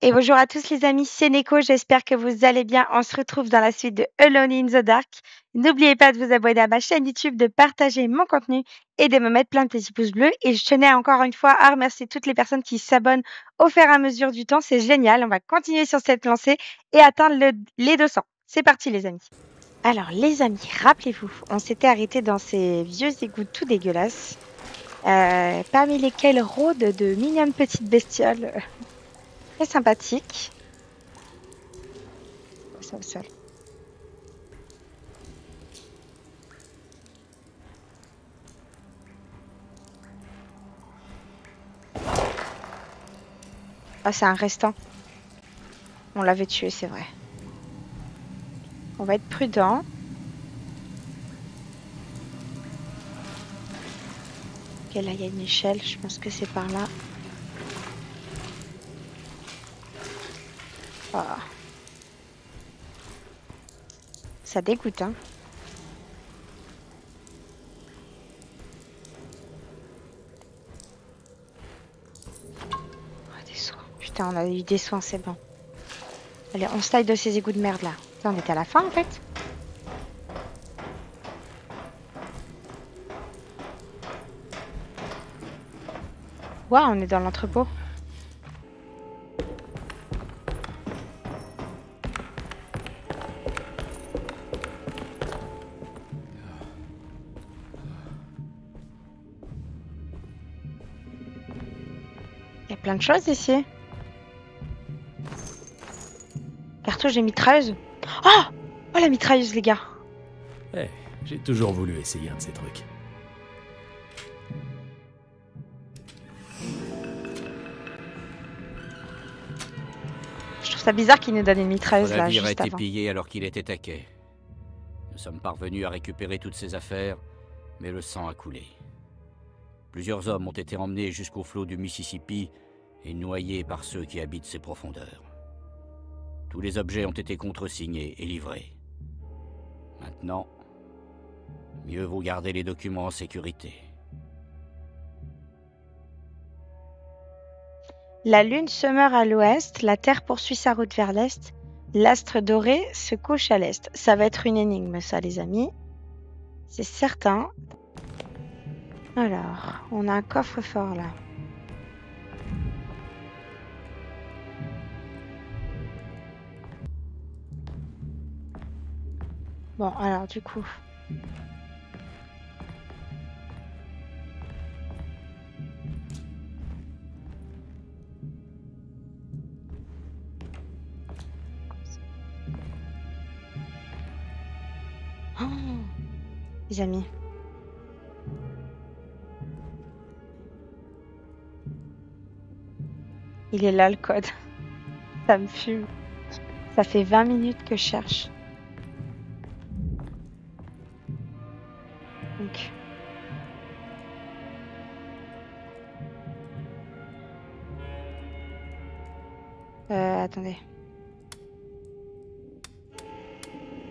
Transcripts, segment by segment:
Et bonjour à tous les amis, c'est Neko, j'espère que vous allez bien. On se retrouve dans la suite de Alone in the Dark. N'oubliez pas de vous abonner à ma chaîne YouTube, de partager mon contenu et de me mettre plein de petits pouces bleus. Et je tenais encore une fois à remercier toutes les personnes qui s'abonnent au fur et à mesure du temps. C'est génial, on va continuer sur cette lancée et atteindre les 200. C'est parti les amis. Alors les amis, rappelez-vous, on s'était arrêté dans ces vieux égouts tout dégueulasses, parmi lesquels rôdent de mignonnes petites bestioles. Très sympathique. Ça au sol. Ah, c'est un restant. On l'avait tué, c'est vrai. On va être prudent. Ok, là, il y a une échelle. Je pense que c'est par là. Oh. Ça dégoûte, hein. Oh, des soins. Putain, on a eu des soins, c'est bon. Allez, on se taille de ces égouts de merde, là. Putain, on était à la fin, en fait. Ouah, on est dans l'entrepôt. Il y a plein de choses ici. Cartouche de mitrailleuse. Oh! Oh, la mitrailleuse, les gars. Eh, j'ai toujours voulu essayer un de ces trucs. Je trouve ça bizarre qu'il nous donne une mitrailleuse, Le là, navire a juste été avant. pillé alors qu'il était à quai. Nous sommes parvenus à récupérer toutes ses affaires, mais le sang a coulé. Plusieurs hommes ont été emmenés jusqu'au flot du Mississippi et noyés par ceux qui habitent ces profondeurs. Tous les objets ont été contresignés et livrés. Maintenant, mieux vaut garder les documents en sécurité. La lune se meurt à l'ouest, la Terre poursuit sa route vers l'est, l'astre doré se couche à l'est. Ça va être une énigme, ça, les amis. C'est certain. Alors, on a un coffre-fort, là. Bon, alors, du coup... Oh, les amis. Il est là, le code. Ça me fume. Ça fait 20 minutes que je cherche. Donc... attendez.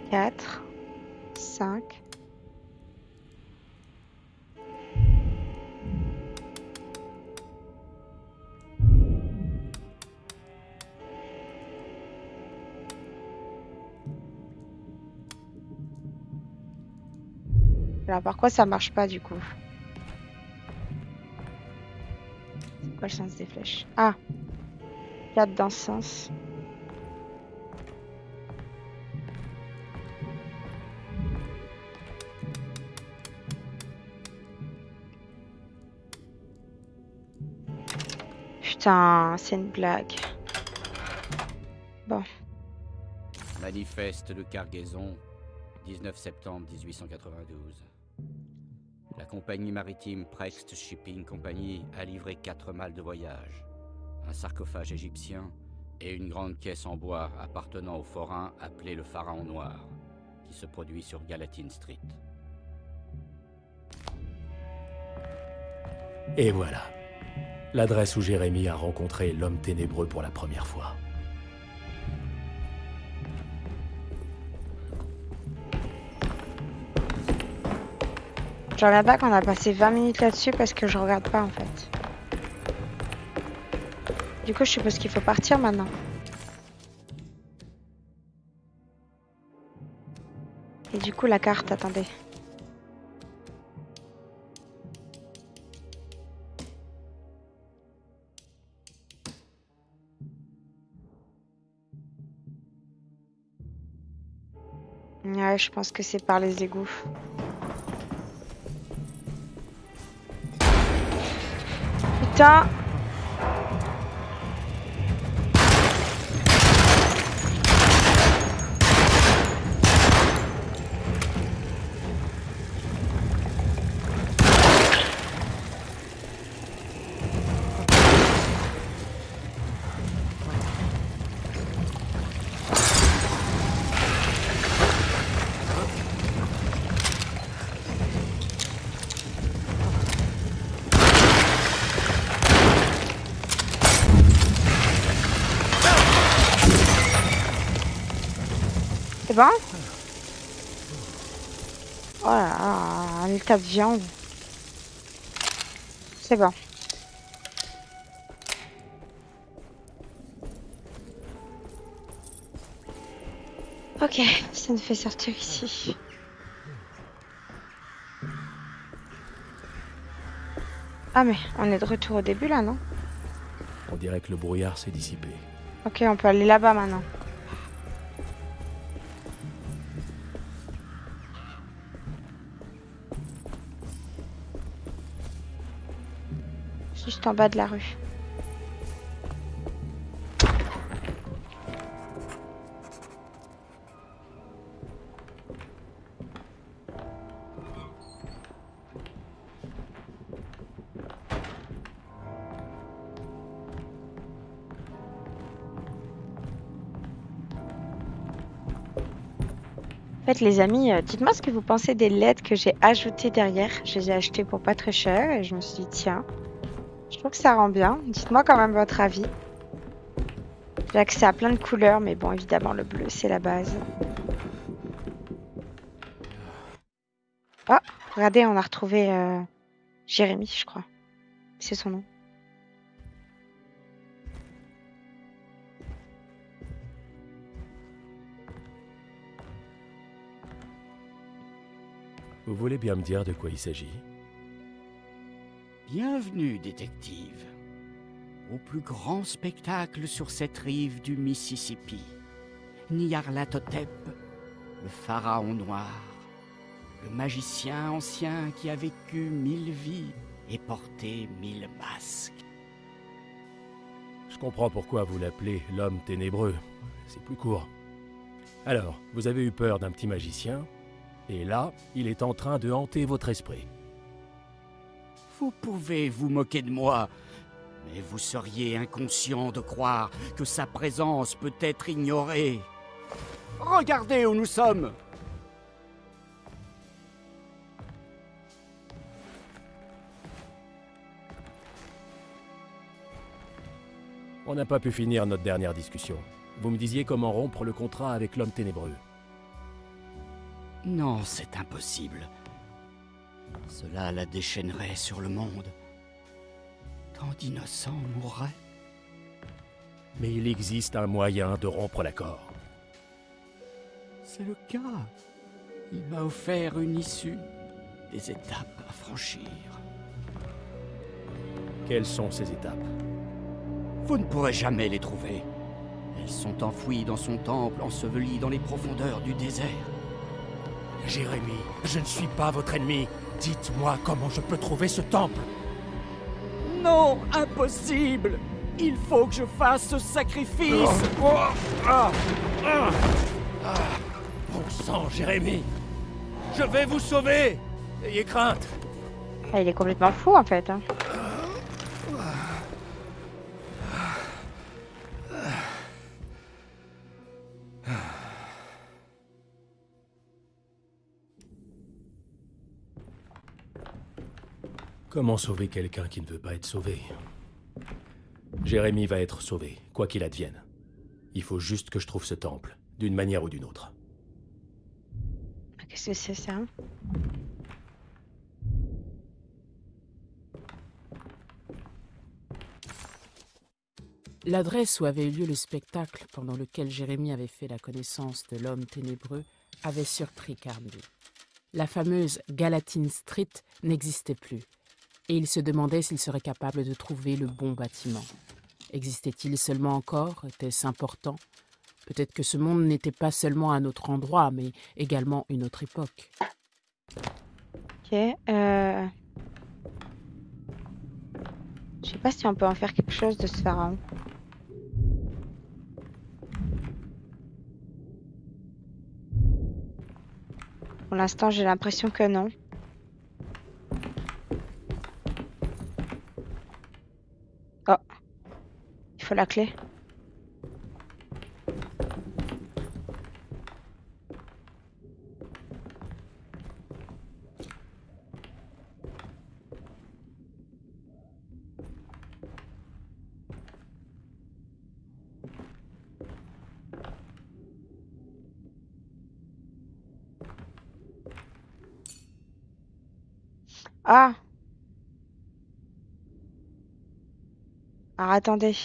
4, 5... Alors, pourquoi ça marche pas, du coup? C'est quoi le sens des flèches? Ah! 4 dans ce sens. Putain, c'est une blague. Bon. Manifeste de cargaison, 19 septembre 1892. La compagnie maritime Prext Shipping Company a livré 4 malles de voyage, un sarcophage égyptien et une grande caisse en bois appartenant au forain appelé le Pharaon Noir, qui se produit sur Gallatin Street. Et voilà. L'adresse où Jérémy a rencontré l'homme ténébreux pour la première fois. Je reviens pas qu'on a passé 20 minutes là-dessus parce que je regarde pas en fait. Du coup, je suppose qu'il faut partir maintenant. Et du coup, la carte, attendez. Ouais, je pense que c'est par les égouts. Putain! C'est bon? Oh là là, le tas de viande. C'est bon. Ok, ça nous fait sortir ici. Ah mais on est de retour au début là, non? On dirait que le brouillard s'est dissipé. Ok, on peut aller là-bas maintenant. Juste en bas de la rue. En fait, les amis, dites-moi ce que vous pensez des LED que j'ai ajoutées derrière. Je les ai achetées pour pas très cher et je me suis dit, tiens, je trouve que ça rend bien. Dites-moi quand même votre avis. J'ai accès à plein de couleurs, mais bon, évidemment, le bleu, c'est la base. Oh, regardez, on a retrouvé Jérémy, je crois. C'est son nom. Vous voulez bien me dire de quoi il s'agit? Bienvenue, détective, au plus grand spectacle sur cette rive du Mississippi. Nyarlathotep, le pharaon noir, le magicien ancien qui a vécu 1000 vies et porté 1000 masques. Je comprends pourquoi vous l'appelez l'homme ténébreux. C'est plus court. Alors, vous avez eu peur d'un petit magicien, et là, il est en train de hanter votre esprit. Vous pouvez vous moquer de moi, mais vous seriez inconscient de croire que sa présence peut être ignorée. Regardez où nous sommes! On n'a pas pu finir notre dernière discussion. Vous me disiez comment rompre le contrat avec l'homme ténébreux. Non, c'est impossible. Cela la déchaînerait sur le monde. Tant d'innocents mourraient. Mais il existe un moyen de rompre l'accord. C'est le cas. Il m'a offert une issue, des étapes à franchir. Quelles sont ces étapes? Vous ne pourrez jamais les trouver. Elles sont enfouies dans son temple, ensevelies dans les profondeurs du désert. Jérémy, je ne suis pas votre ennemi. Dites-moi comment je peux trouver ce temple. Non, impossible! Il faut que je fasse ce sacrifice! Bon sang, Jérémy! Je vais vous sauver! Ayez crainte! Ah, il est complètement fou en fait. Hein. Comment sauver quelqu'un qui ne veut pas être sauvé? Jérémy va être sauvé, quoi qu'il advienne. Il faut juste que je trouve ce temple, d'une manière ou d'une autre. Qu'est-ce que c'est ça? L'adresse où avait eu lieu le spectacle pendant lequel Jérémie avait fait la connaissance de l'homme ténébreux avait surpris Carnby. La fameuse Galatine Street n'existait plus, et il se demandait s'il serait capable de trouver le bon bâtiment. Existait-il seulement encore? Était-ce important? Peut-être que ce monde n'était pas seulement un autre endroit, mais également une autre époque. Ok. Je sais pas si on peut en faire quelque chose de ce pharaon. Pour l'instant, j'ai l'impression que non. Oh, il faut la clé. Ah! Alors attendez.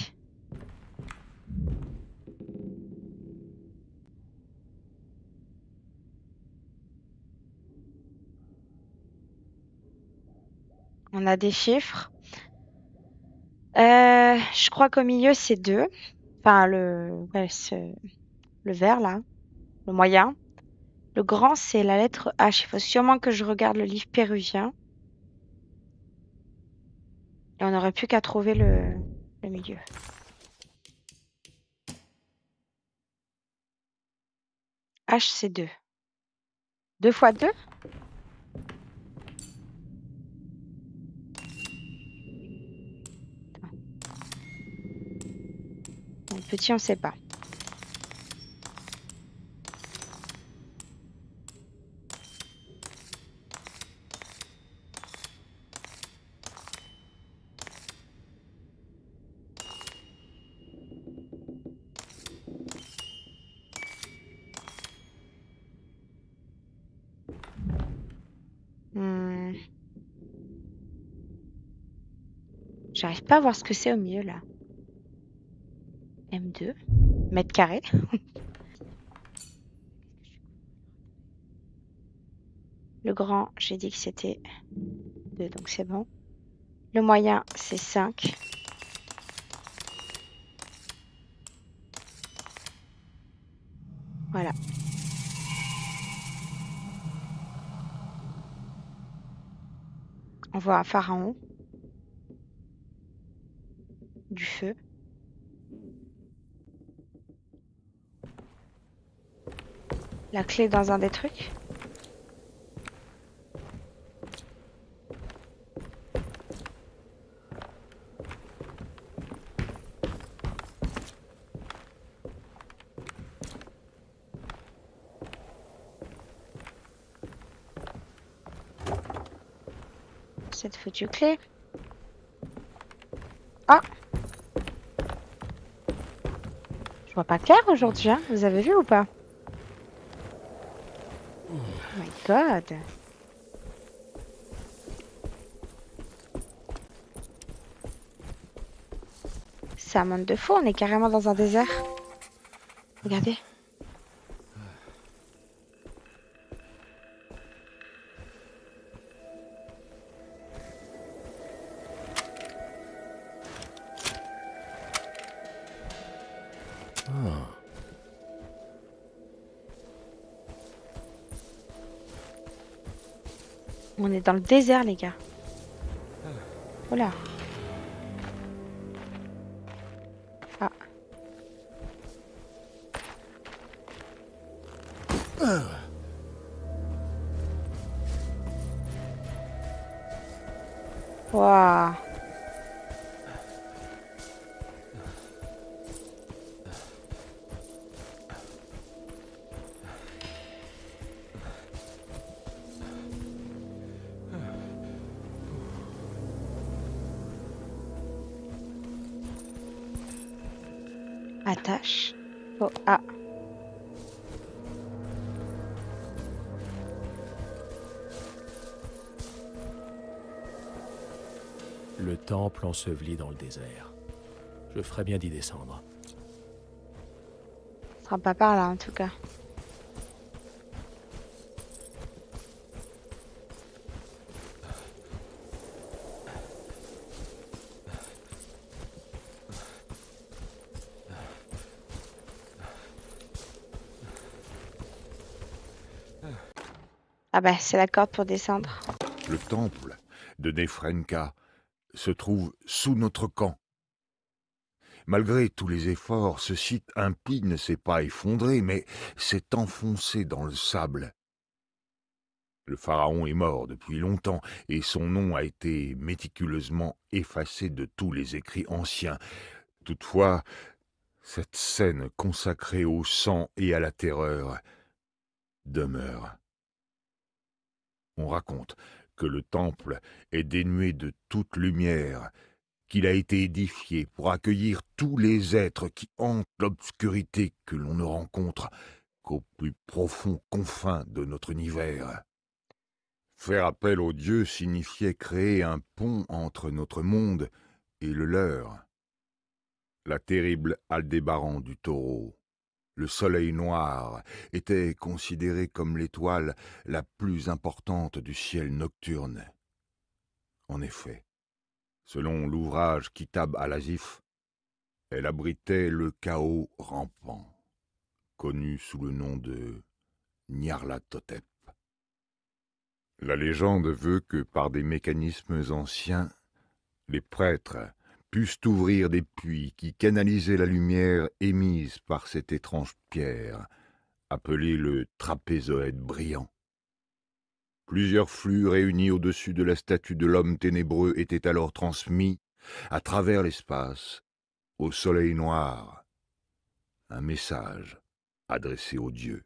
On a des chiffres. Je crois qu'au milieu, c'est 2. Enfin, le vert, là. Le moyen. Le grand, c'est la lettre H. Il faut sûrement que je regarde le livre péruvien. Et on n'aurait plus qu'à trouver le milieu. H, c'est 2. 2 fois 2? Le petit, on sait pas. Hmm. J'arrive pas à voir ce que c'est au milieu, là. M2. Mètre carré. Le grand, j'ai dit que c'était 2, donc c'est bon. Le moyen, c'est 5. Voilà. On voit un pharaon. Du feu. La clé dans un des trucs. Cette foutue clé. Ah! Je vois pas clair aujourd'hui, hein. Vous avez vu ou pas? Oh my god. C'est un monde de fou, on est carrément dans un désert. Regardez. Ah. On est dans le désert, les gars. Oh là. Ah. Waouh. Attache. Oh, ah. Le temple enseveli dans le désert. Je ferais bien d'y descendre. Ce sera pas par là en tout cas. Ah bah c'est la corde pour descendre. Le temple de Nefrenka se trouve sous notre camp. Malgré tous les efforts, ce site impie ne s'est pas effondré, mais s'est enfoncé dans le sable. Le pharaon est mort depuis longtemps et son nom a été méticuleusement effacé de tous les écrits anciens. Toutefois, cette scène consacrée au sang et à la terreur demeure. On raconte que le temple est dénué de toute lumière, qu'il a été édifié pour accueillir tous les êtres qui hantent l'obscurité que l'on ne rencontre qu'aux plus profonds confins de notre univers. Faire appel aux dieux signifiait créer un pont entre notre monde et le leur. La terrible Aldébaran du taureau, le soleil noir, était considéré comme l'étoile la plus importante du ciel nocturne. En effet, selon l'ouvrage Kitab al-Azif, elle abritait le chaos rampant, connu sous le nom de Nyarlathotep. La légende veut que par des mécanismes anciens, les prêtres puissent ouvrir des puits qui canalisaient la lumière émise par cette étrange pierre, appelée le trapézoède brillant. Plusieurs flux réunis au-dessus de la statue de l'homme ténébreux étaient alors transmis, à travers l'espace, au soleil noir, un message adressé aux dieux.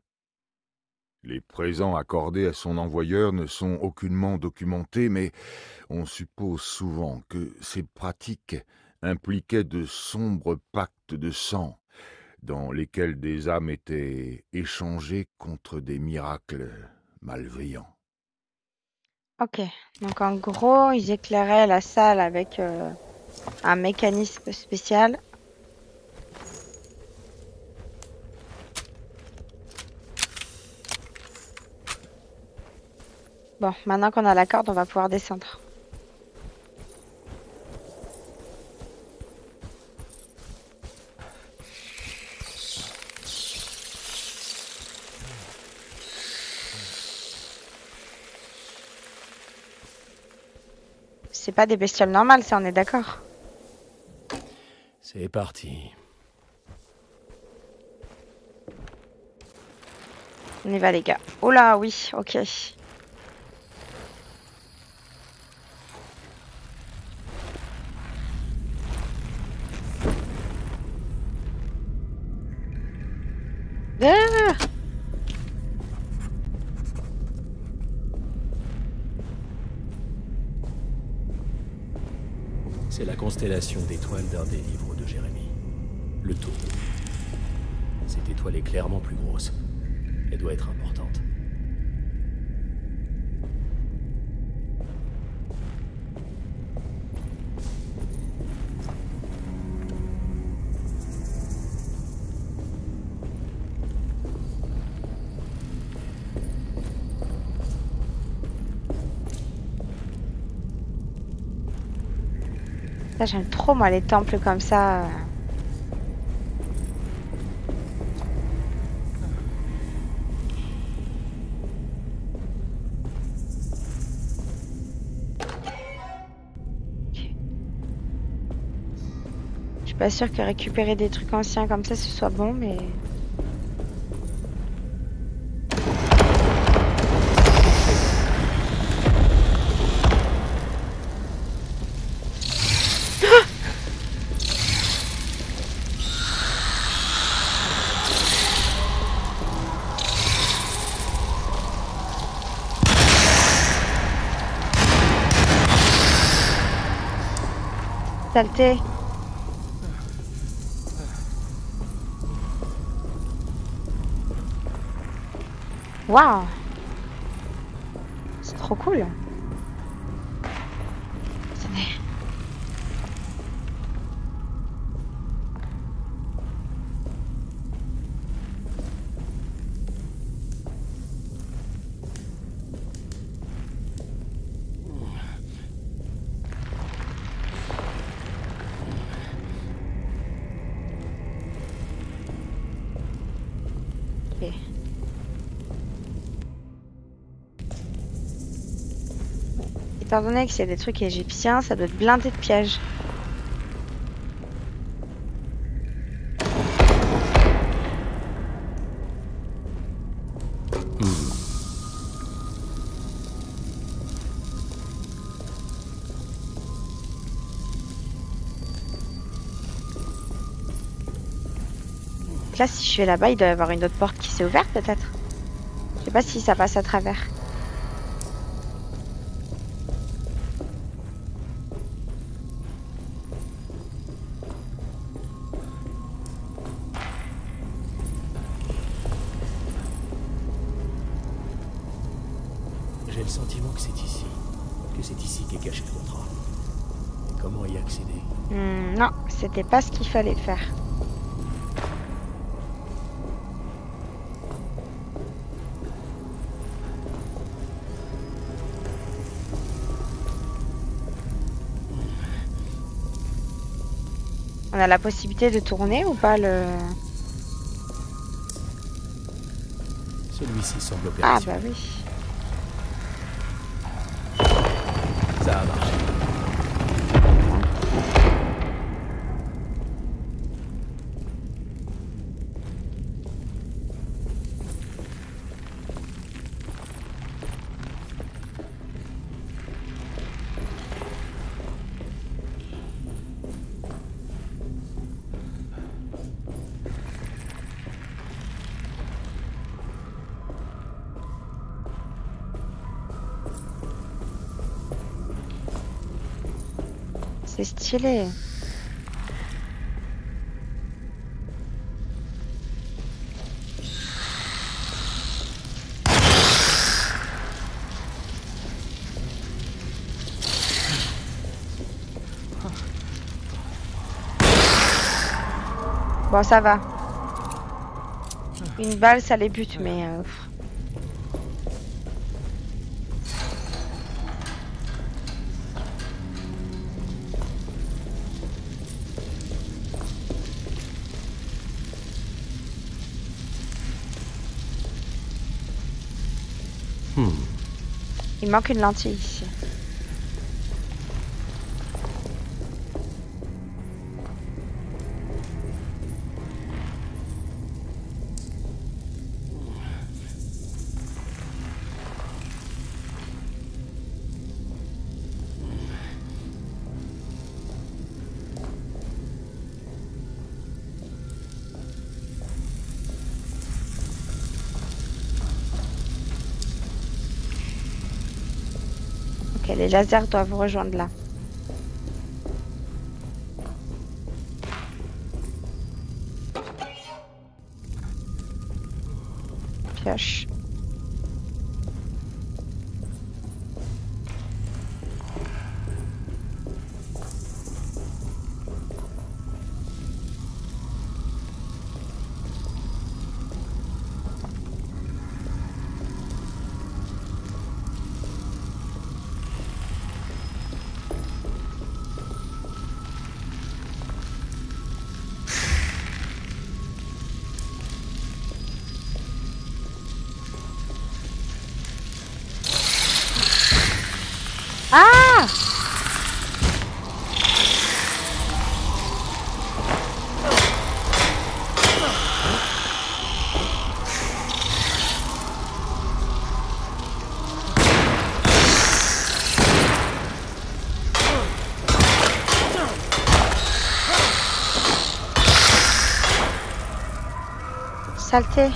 Les présents accordés à son envoyeur ne sont aucunement documentés, mais on suppose souvent que ces pratiques impliquaient de sombres pactes de sang, dans lesquels des âmes étaient échangées contre des miracles malveillants. Ok, donc en gros, ils éclairaient la salle avec un mécanisme spécial. Bon, maintenant qu'on a la corde, on va pouvoir descendre. C'est pas des bestioles normales, ça, on est d'accord. C'est parti. On y va, les gars. Oh là, oui, ok. Ah! C'est la constellation d'étoiles d'un des livres de Jérémie. Le taureau. Cette étoile est clairement plus grosse. Elle doit être importante. Ça, j'aime trop, moi, les temples comme ça. Je suis pas sûre que récupérer des trucs anciens comme ça, ce soit bon, mais... Saleté. Waouh, c'est trop cool. Attendez. Ok. Étant donné que c'est des trucs égyptiens, ça doit être blindé de pièges. Là, si je vais là-bas, il doit y avoir une autre porte qui s'est ouverte, peut-être. Je sais pas si ça passe à travers. J'ai le sentiment que c'est ici. Que c'est ici qu'est caché le contrat. Comment y accéder? Non, c'était pas ce qu'il fallait faire. On a la possibilité de tourner ou pas le... Celui-ci semble Ah opérationnel. bah oui. Ça a marché. C'est stylé. Bon, ça va. Une balle, ça les bute, mais... Il manque une lentille ici. Ok, les lasers doivent rejoindre là. Pioche. Ah! Saleté.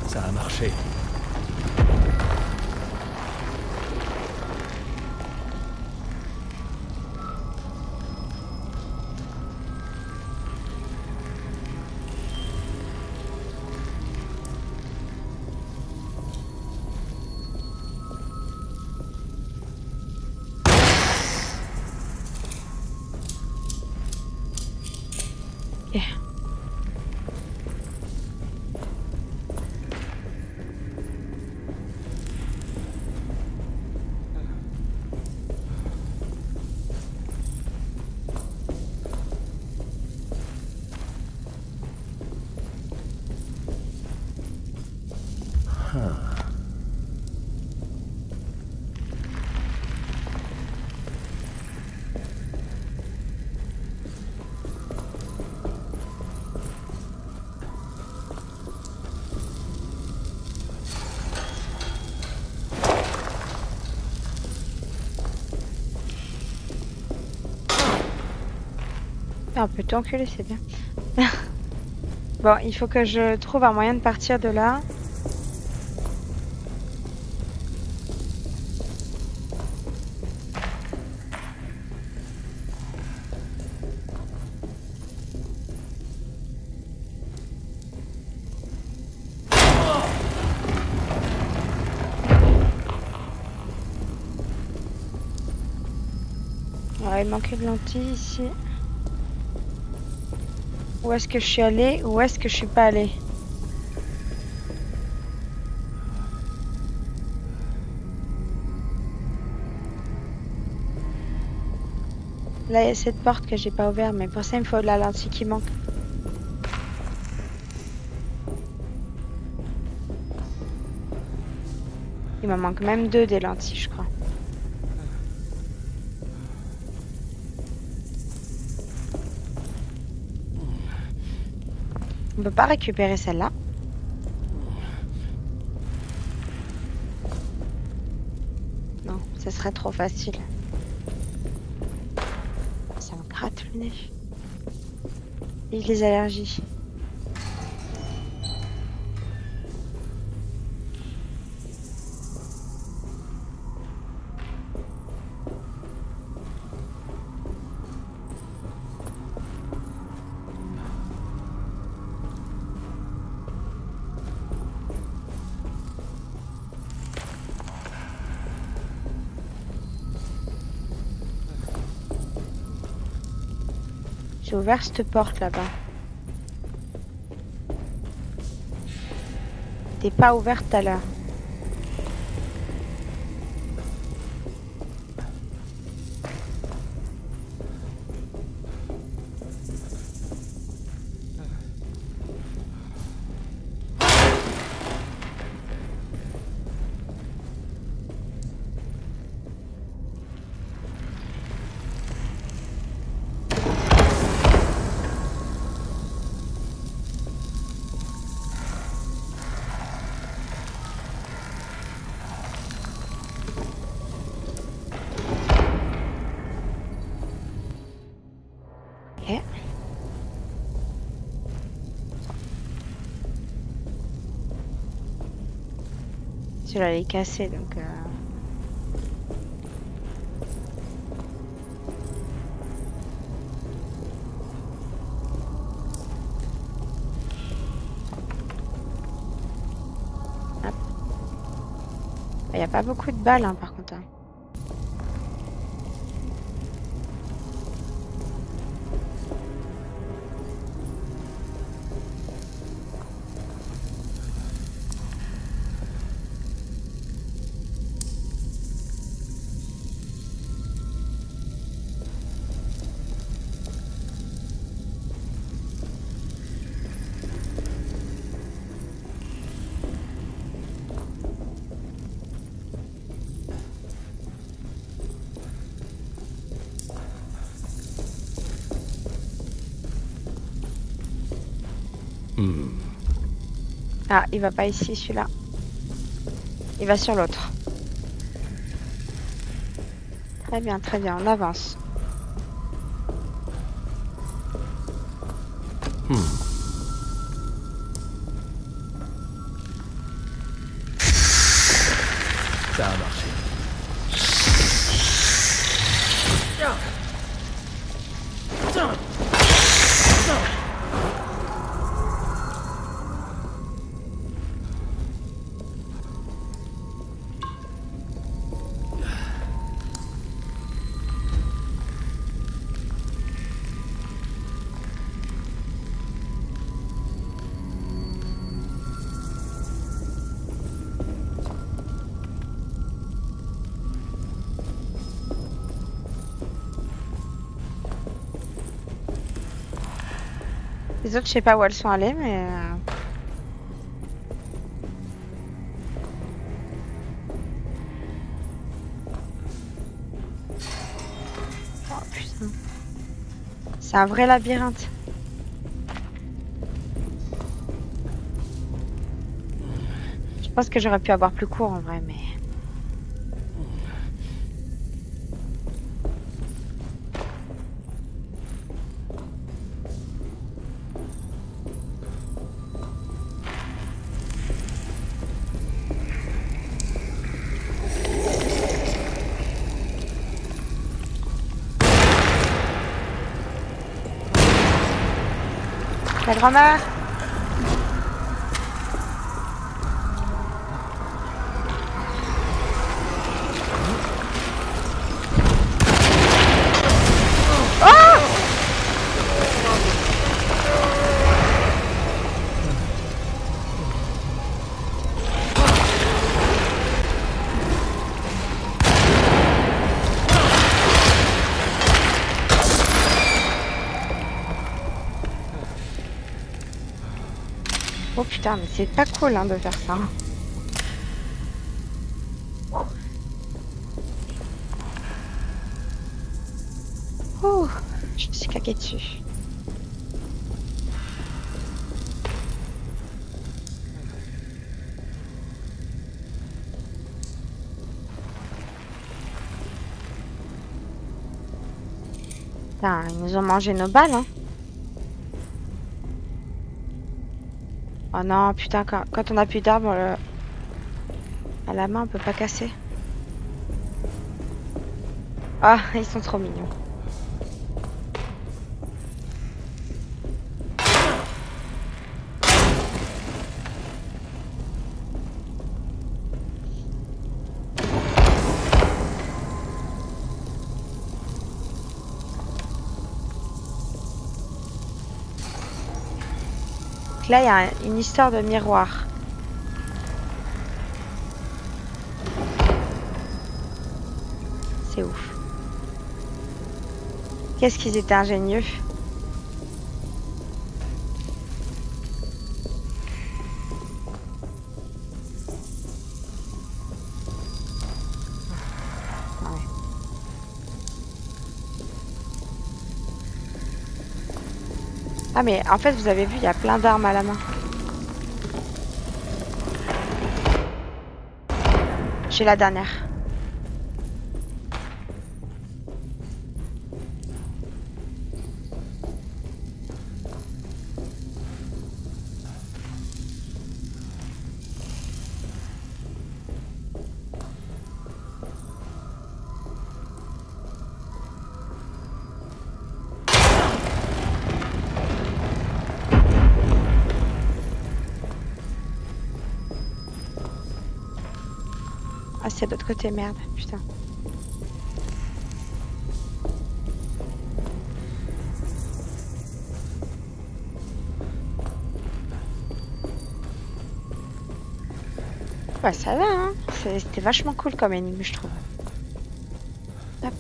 Ça a marché. Ok. Un peu t'enculer, c'est bien. Bon, il faut que je trouve un moyen de partir de là. Ouais, il manquait de lentilles ici. Où est-ce que je suis allée? Où est-ce que je suis pas allée? Là, il y a cette porte que j'ai pas ouverte, mais pour ça, il me faut de la lentille qui manque. Il m'en manque même 2 des lentilles, je crois. On peut pas récupérer celle-là. Non, ce serait trop facile. Ça me gratte le nez. Et les allergies. J'ai ouvert cette porte là-bas. T'es pas ouverte tout à l'heure. Ok. Celui-là il est cassé donc. Hop. Il n'y a pas beaucoup de balles hein, par contre. Hein. Ah, il va pas ici celui-là. Il va sur l'autre. Très bien, on avance. Ça a marché. Les autres, je sais pas où elles sont allées, mais... Oh putain. C'est un vrai labyrinthe. Je pense que j'aurais pu avoir plus court en vrai, mais... La grand-mère! Oh putain, mais c'est pas cool hein, de faire ça. Oh, je me suis claqué dessus. Putain, ils nous ont mangé nos balles, hein. Oh non, putain, quand on a plus d'armes à la main, on peut pas casser. Ah, ils sont trop mignons. Donc là, il y a une histoire de miroir. C'est ouf. Qu'est-ce qu'ils étaient ingénieux. Ouais. Ah mais en fait vous avez vu, il y a plein d'armes à la main. J'ai la dernière. Ah, c'est de l'autre côté, merde, putain. Ouais, ça va, hein. C'était vachement cool comme énigme, je trouve. Hop.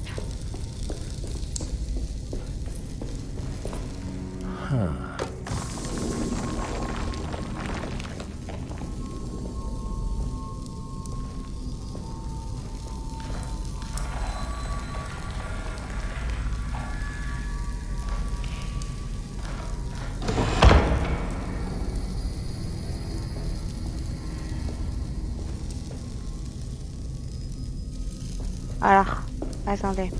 Alors, attendez.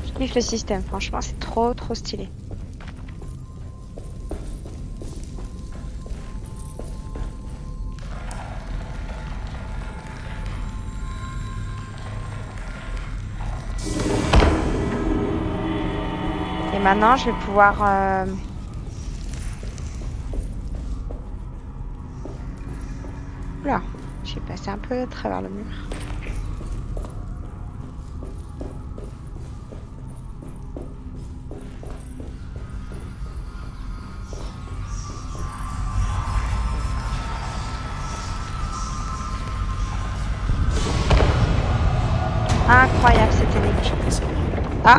Je kiffe le système, franchement, c'est trop stylé. Et maintenant, je vais pouvoir... Oula, j'ai passé un peu à travers le mur. Incroyable cette énigme. Ah.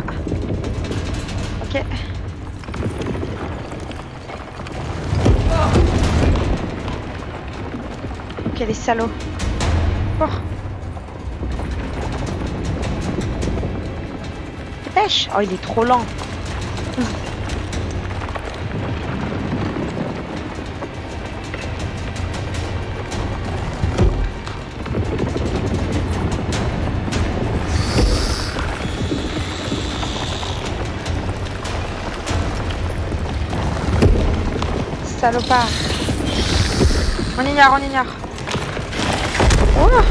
Ok. Ok, les salauds. Oh. Pêche. Oh, il est trop lent. Salopard. On ignore, on ignore. Oh.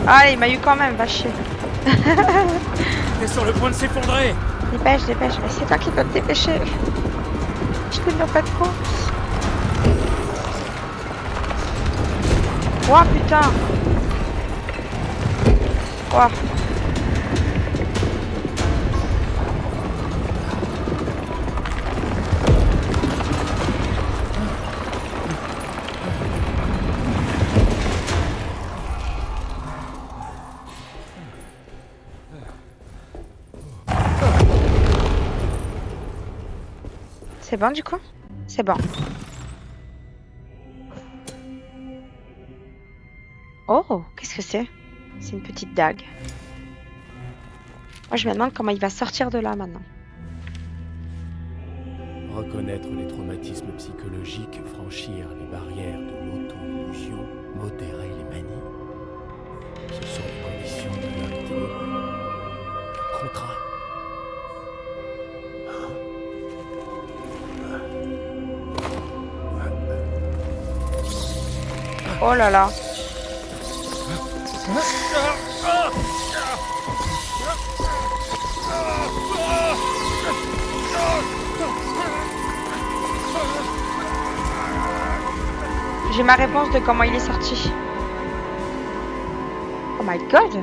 Ah, il m'a eu quand même, va chier. T'es sur le point de s'effondrer. Dépêche, dépêche. Mais c'est toi qui dois te dépêcher. Je te tiens pas de compte. Oh putain. Oh. C'est bon du coup? C'est bon. Oh, qu'est-ce que c'est? C'est une petite dague. Moi je me demande comment il va sortir de là maintenant. Reconnaître les traumatismes psychologiques, franchir les barrières de l'auto-illusion, modérer les manies. Ce sont les conditions de l'homme ténébreux. Le contrat. Oh là là. J'ai ma réponse de comment il est sorti. Oh my god.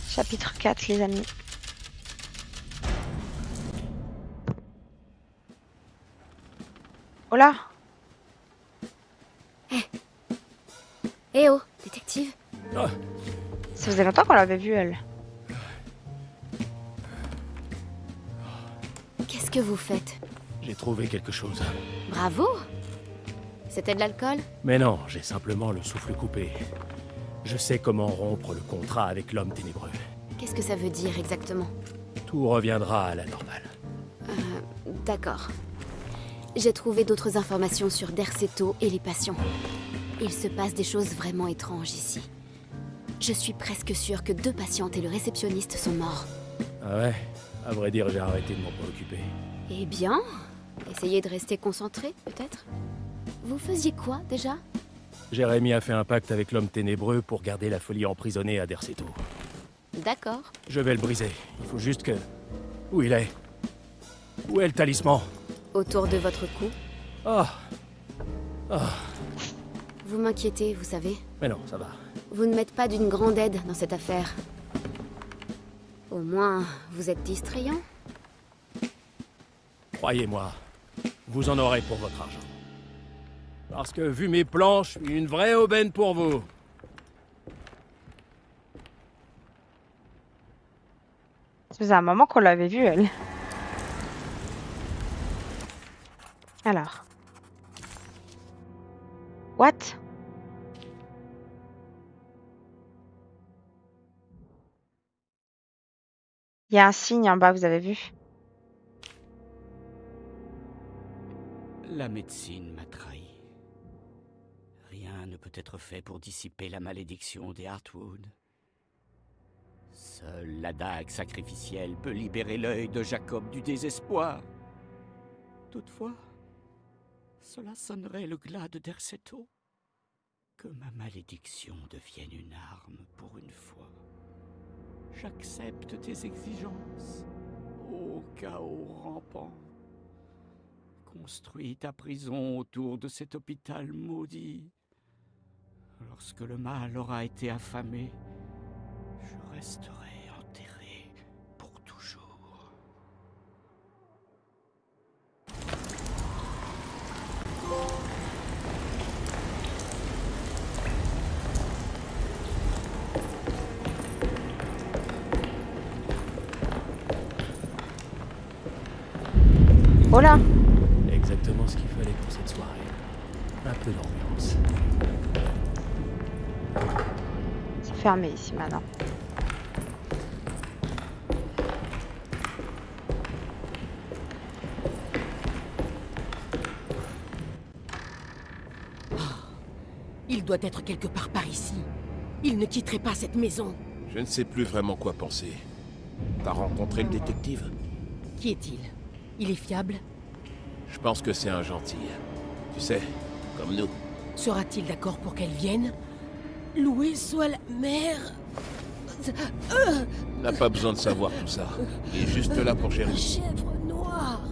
Chapitre 4, les amis. Oh là. Eh oh, détective. Ah, Ça faisait longtemps qu'on l'avait vue, elle. Qu'est-ce que vous faites? j'ai trouvé quelque chose. Bravo. C'était de l'alcool? Mais non, j'ai simplement le souffle coupé. Je sais comment rompre le contrat avec l'homme ténébreux. Qu'est-ce que ça veut dire exactement? Tout reviendra à la normale. D'accord. J'ai trouvé d'autres informations sur Derceto et les patients. Il se passe des choses vraiment étranges ici. Je suis presque sûre que 2 patientes et le réceptionniste sont morts. Ah ouais? À vrai dire, j'ai arrêté de m'en préoccuper. Eh bien, essayez de rester concentré, peut-être? Vous faisiez quoi, déjà? Jérémy a fait un pacte avec l'homme ténébreux pour garder la folie emprisonnée à Derceto. D'accord. Je vais le briser. Il faut juste que... Où il est? Où est le talisman? Autour de votre cou. Oh. Vous m'inquiétez, vous savez. Mais non, ça va. Vous ne m'êtes pas d'une grande aide dans cette affaire. Au moins, vous êtes distrayant. Croyez-moi, vous en aurez pour votre argent. Parce que, vu mes plans, je suis une vraie aubaine pour vous. Ça faisait un moment qu'on l'avait vue, elle. Alors. What? Il y a un signe en bas, vous avez vu? La médecine m'a trahi. Rien ne peut être fait pour dissiper la malédiction des Heartwood. Seule la dague sacrificielle peut libérer l'œil de Jacob du désespoir. Toutefois, cela sonnerait le glas de Derceto. Que ma malédiction devienne une arme pour une fois. J'accepte tes exigences, ô chaos rampant. Construis ta prison autour de cet hôpital maudit. Lorsque le mal aura été affamé, Je resterai enterré pour toujours. Oh là! Exactement ce qu'il fallait pour cette soirée. Un peu d'ambiance. C'est fermé ici maintenant. Il doit être quelque part par ici. Il ne quitterait pas cette maison. Je ne sais plus vraiment quoi penser. T'as rencontré le détective? Qui est-il? Il est fiable? Je pense que c'est un gentil. Tu sais, comme nous. Sera-t-il d'accord pour qu'elle vienne? Louée soit la mère... N'a pas besoin de savoir tout ça. Il est juste là pour gérer. Chèvre noire.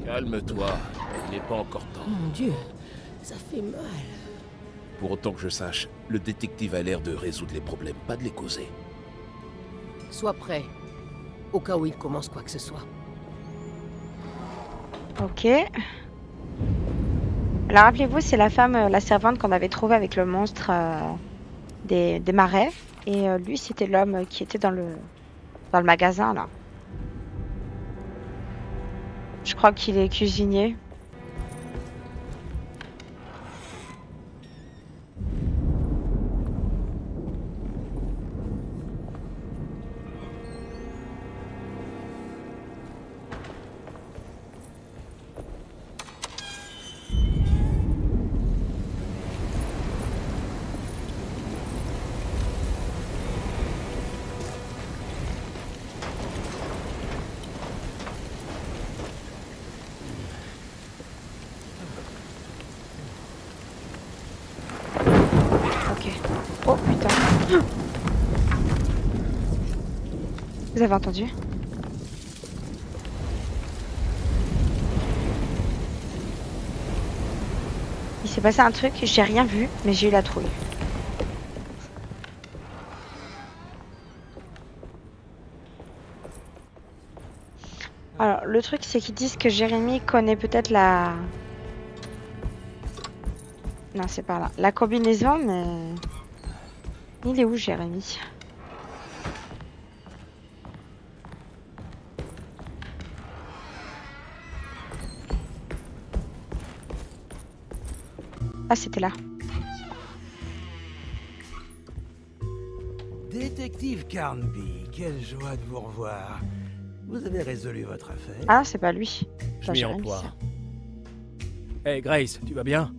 Calme-toi. Il n'est pas encore temps. Mon Dieu, ça fait mal. Pour autant que je sache, le détective a l'air de résoudre les problèmes, pas de les causer. Sois prêt. Au cas où il commence quoi que ce soit. Ok. Alors rappelez-vous, c'est la femme, la servante qu'on avait trouvée avec le monstre des marais. Et lui, c'était l'homme qui était dans le magasin là. Je crois qu'il est cuisinier. Oh putain. Vous avez entendu? Il s'est passé un truc, j'ai rien vu, mais j'ai eu la trouille. Alors, le truc, c'est qu'ils disent que Jérémy connaît peut-être la... Non, c'est pas là. La combinaison, mais... Il est où, Jérémy? Ah, c'était là. Détective Carnby, quelle joie de vous revoir. Vous avez résolu votre affaire? Ah, c'est pas lui. Je m'y emploie. Hey Grace, tu vas bien?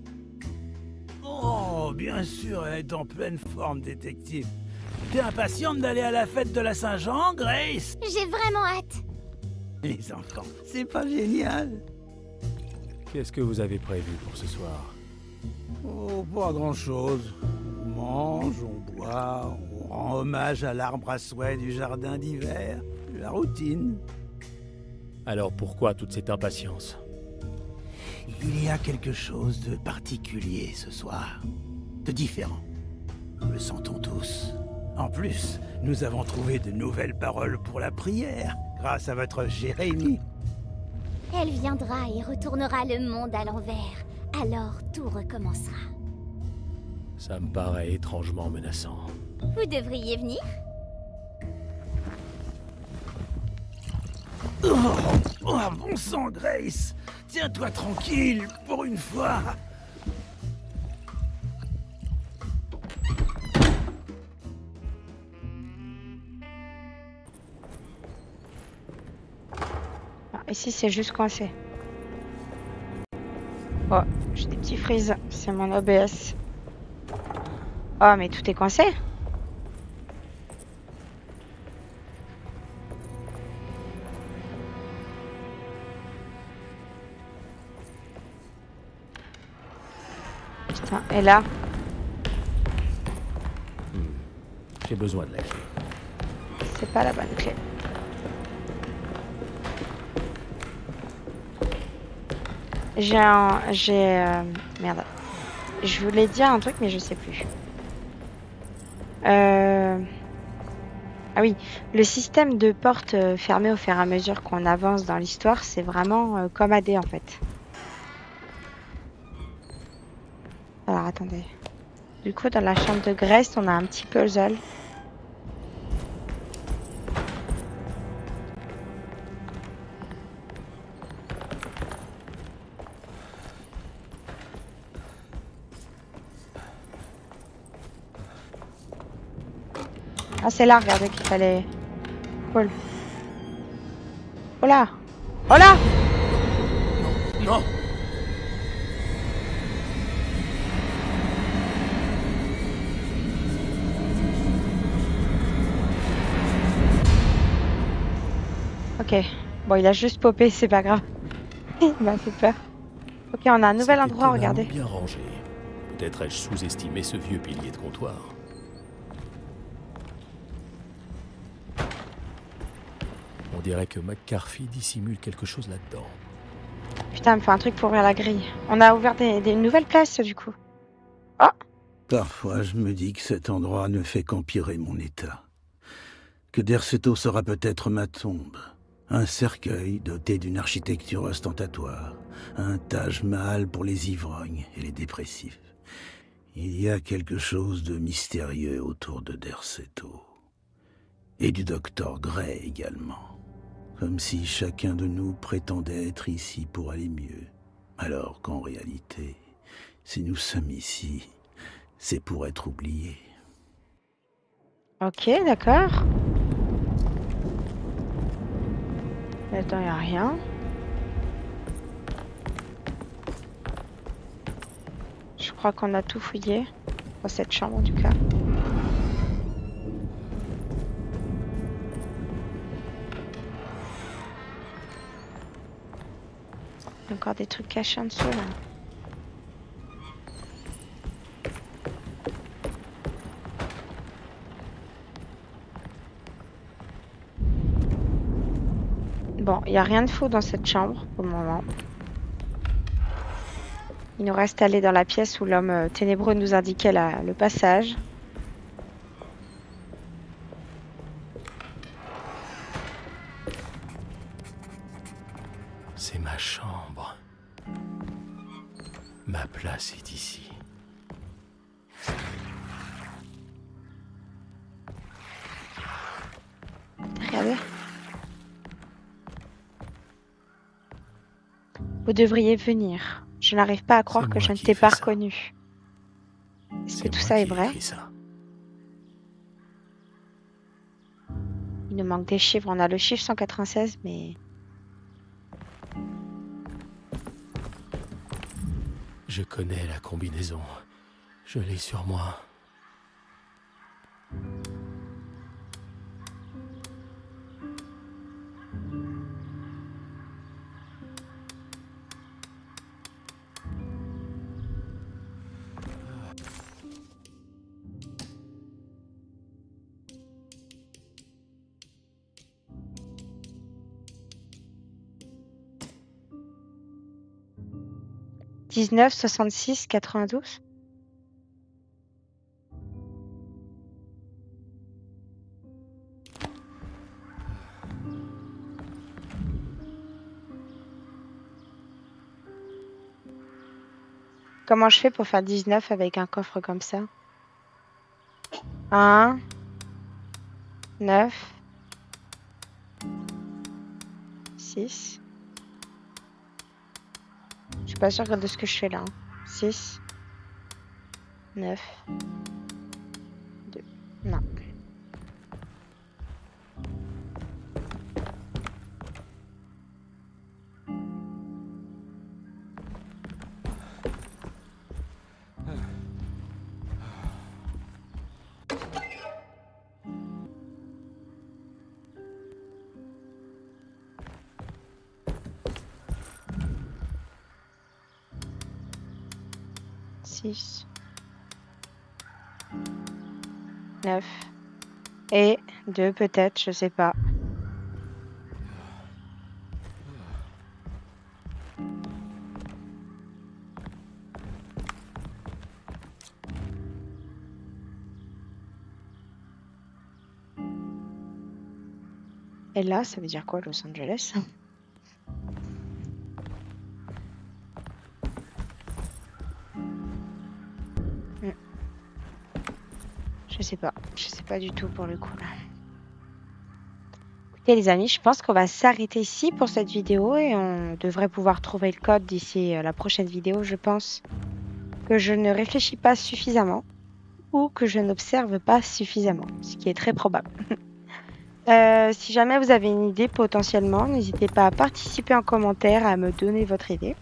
Oh, bien sûr, elle est en pleine forme, détective. T'es impatiente d'aller à la fête de la Saint-Jean, Grace? J'ai vraiment hâte. Les enfants, c'est pas génial? Qu'est-ce que vous avez prévu pour ce soir? Oh, pas grand-chose. On mange, on boit, on rend hommage à l'arbre à souhait du jardin d'hiver. La routine. Alors pourquoi toute cette impatience? Il y a quelque chose de particulier ce soir. De différent. Nous le sentons tous. En plus, nous avons trouvé de nouvelles paroles pour la prière, grâce à votre Jérémy. Elle viendra et retournera le monde à l'envers. Alors tout recommencera. Ça me paraît étrangement menaçant. Vous devriez venir. Oh, bon sang, Grace! Tiens-toi tranquille, pour une fois! Ah, ici, c'est juste coincé. Oh, j'ai des petits frises. C'est mon OBS. Oh, mais tout est coincé. Putain, et là? J'ai besoin de la clé. C'est pas la bonne clé. Merde. Je voulais dire un truc, mais je sais plus. Euh... Ah oui, le système de portes fermées au fur et à mesure qu'on avance dans l'histoire, c'est vraiment comme AD en fait. Alors attendez. Du coup, dans la chambre de Grace, on a un petit puzzle. Ah, c'est là, regardez qu'il fallait... Cool. Oh là! Oh là! Non. Ok. Bon, il a juste popé, c'est pas grave. Il m'a fait peur. Ok, on a un nouvel C'est endroit, étonnamment regardez. bien rangé. Peut-être ai-je sous-estimé ce vieux pilier de comptoir. On dirait que McCarthy dissimule quelque chose là-dedans. Putain, il me faut un truc pour ouvrir la grille. On a ouvert des nouvelles places, du coup. Oh! Parfois, je me dis que cet endroit ne fait qu'empirer mon état. Que Derceto sera peut-être ma tombe. Un cercueil doté d'une architecture ostentatoire. Un Taj Mahal pour les ivrognes et les dépressifs. Il y a quelque chose de mystérieux autour de Derceto. Et du docteur Gray également. Comme si chacun de nous prétendait être ici pour aller mieux. Alors qu'en réalité, si nous sommes ici, c'est pour être oubliés. Ok, d'accord. Là-dedans, il n'y a rien. Je crois qu'on a tout fouillé. Dans cette chambre, en tout cas. Il y a encore des trucs cachés en dessous, là. Bon, il n'y a rien de faux dans cette chambre, pour le moment. Il nous reste à aller dans la pièce où l'homme ténébreux nous indiquait le passage. C'est ma chambre. Ma place est ici. Regardez. Vous devriez venir. Je n'arrive pas à croire C'est que moi je ne qui t'ai fais pas ça. reconnu. Est-ce que C'est tout moi ça est qui ai vrai? écrit ça. Il nous manque des chiffres. On a le chiffre 196, mais... Je connais la combinaison. Je l'ai sur moi. « 1966-92 » Comment je fais pour faire 19 avec un coffre comme ça? 1, 9, 6. Je suis pas sûre de ce que je fais là. 6, 9, 2. Non. Six, 9 et 2 peut-être, je sais pas. Et là, ça veut dire quoi, Los Angeles? Je sais pas du tout pour le coup là. Écoutez les amis, je pense qu'on va s'arrêter ici pour cette vidéo et on devrait pouvoir trouver le code d'ici la prochaine vidéo, je pense. Que je ne réfléchis pas suffisamment ou que je n'observe pas suffisamment, ce qui est très probable. Si jamais vous avez une idée potentiellement, n'hésitez pas à participer en commentaire, à me donner votre idée.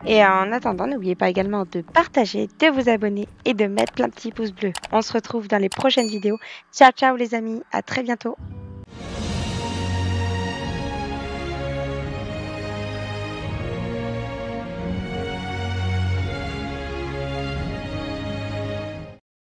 Et en attendant, n'oubliez pas également de partager, de vous abonner et de mettre plein de petits pouces bleus. On se retrouve dans les prochaines vidéos. Ciao, ciao les amis, à très bientôt.